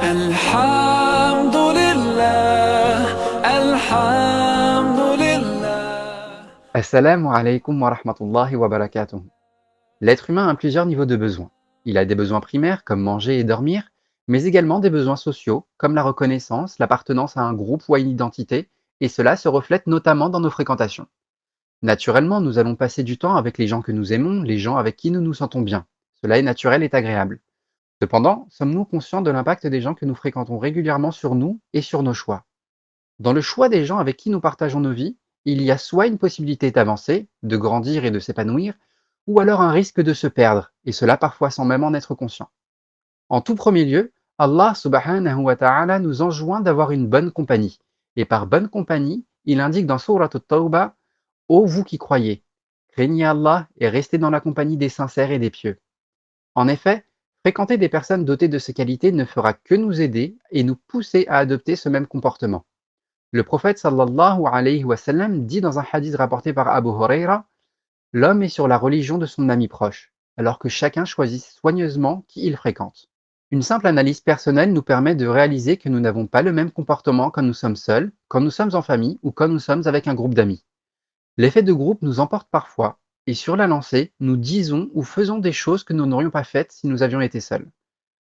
Alhamdulillah, Alhamdulillah. Assalamu alaikum wa rahmatullahi wa barakatuh. L'être humain a plusieurs niveaux de besoins. Il a des besoins primaires comme manger et dormir, mais également des besoins sociaux comme la reconnaissance, l'appartenance à un groupe ou à une identité, et cela se reflète notamment dans nos fréquentations. Naturellement, nous allons passer du temps avec les gens que nous aimons, les gens avec qui nous nous sentons bien. Cela est naturel et agréable. Cependant, sommes-nous conscients de l'impact des gens que nous fréquentons régulièrement sur nous et sur nos choix? Dans le choix des gens avec qui nous partageons nos vies, il y a soit une possibilité d'avancer, de grandir et de s'épanouir, ou alors un risque de se perdre, et cela parfois sans même en être conscient. En tout premier lieu, Allah subhanahu wa ta'ala nous enjoint d'avoir une bonne compagnie. Et par bonne compagnie, il indique dans Surat At-Tawbah: Ô vous qui croyez, craignez Allah et restez dans la compagnie des sincères et des pieux. En effet, fréquenter des personnes dotées de ces qualités ne fera que nous aider et nous pousser à adopter ce même comportement. Le prophète sallallahu alayhi wa sallam dit dans un hadith rapporté par Abu Huraira: L'homme est sur la religion de son ami proche, alors que chacun choisit soigneusement qui il fréquente. Une simple analyse personnelle nous permet de réaliser que nous n'avons pas le même comportement quand nous sommes seuls, quand nous sommes en famille ou quand nous sommes avec un groupe d'amis. L'effet de groupe nous emporte parfois, et sur la lancée, nous disons ou faisons des choses que nous n'aurions pas faites si nous avions été seuls.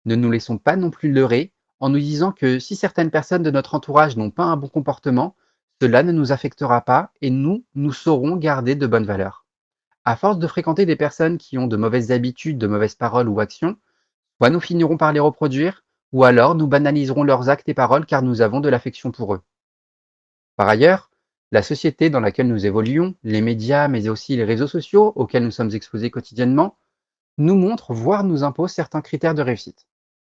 Ne nous laissons pas non plus leurrer en nous disant que si certaines personnes de notre entourage n'ont pas un bon comportement, cela ne nous affectera pas et nous saurons garder de bonnes valeurs. À force de fréquenter des personnes qui ont de mauvaises habitudes, de mauvaises paroles ou actions, soit nous finirons par les reproduire, ou alors nous banaliserons leurs actes et paroles car nous avons de l'affection pour eux. Par ailleurs, la société dans laquelle nous évoluons, les médias mais aussi les réseaux sociaux auxquels nous sommes exposés quotidiennement, nous montrent, voire nous imposent certains critères de réussite.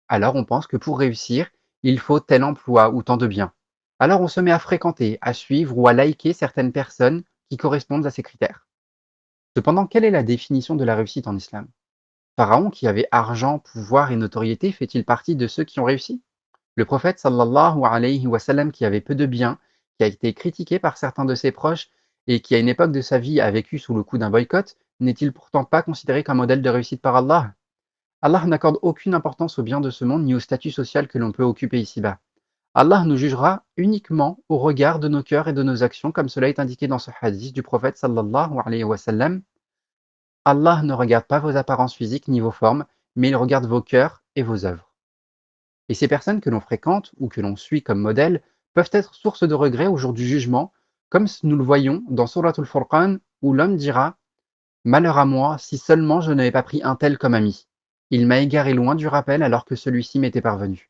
Alors on pense que pour réussir, il faut tel emploi ou tant de biens. Alors on se met à fréquenter, à suivre ou à liker certaines personnes qui correspondent à ces critères. Cependant, quelle est la définition de la réussite en islam? Pharaon, qui avait argent, pouvoir et notoriété, fait-il partie de ceux qui ont réussi? Le prophète sallallahu alayhi wa sallam, qui avait peu de biens, qui a été critiqué par certains de ses proches et qui à une époque de sa vie a vécu sous le coup d'un boycott, n'est-il pourtant pas considéré comme modèle de réussite par Allah? Allah n'accorde aucune importance aux biens de ce monde ni au statut social que l'on peut occuper ici-bas. Allah nous jugera uniquement au regard de nos cœurs et de nos actions, comme cela est indiqué dans ce hadith du prophète sallallahu alayhi wa sallam. Allah ne regarde pas vos apparences physiques ni vos formes, mais il regarde vos cœurs et vos œuvres. Et ces personnes que l'on fréquente ou que l'on suit comme modèle peuvent être source de regret au jour du jugement, comme nous le voyons dans Suratul Furqan, où l'homme dira: Malheur à moi, si seulement je n'avais pas pris un tel comme ami. Il m'a égaré loin du rappel alors que celui-ci m'était parvenu.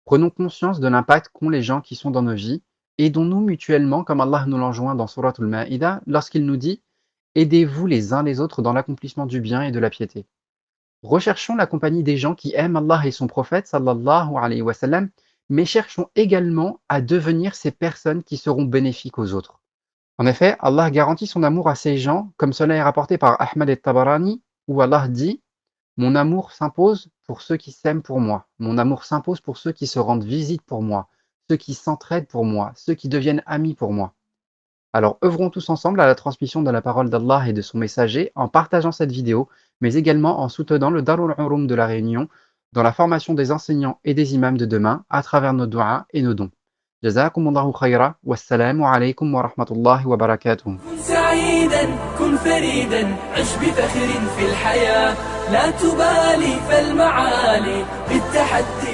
Prenons conscience de l'impact qu'ont les gens qui sont dans nos vies, aidons-nous mutuellement comme Allah nous l'enjoint dans Suratul Ma'idah lorsqu'il nous dit: Aidez-vous les uns les autres dans l'accomplissement du bien et de la piété. Recherchons la compagnie des gens qui aiment Allah et son prophète sallallahu alayhi wa sallam, mais cherchons également à devenir ces personnes qui seront bénéfiques aux autres. En effet, Allah garantit son amour à ces gens, comme cela est rapporté par Ahmad et-Tabarani, où Allah dit: Mon amour s'impose pour ceux qui s'aiment pour moi. Mon amour s'impose pour ceux qui se rendent visite pour moi, ceux qui s'entraident pour moi, ceux qui deviennent amis pour moi. Alors œuvrons tous ensemble à la transmission de la parole d'Allah et de son messager en partageant cette vidéo, mais également en soutenant le Darul Urum de la Réunion dans la formation des enseignants et des imams de demain à travers nos du'as et nos dons. Jazakumullahu khayra, wassalamu alaykum wa rahmatullahi wa barakatuh. كن سعيدا، كن فريدا، عش بفخر في الحياة، لا تبالي فالمعالي بالتحدي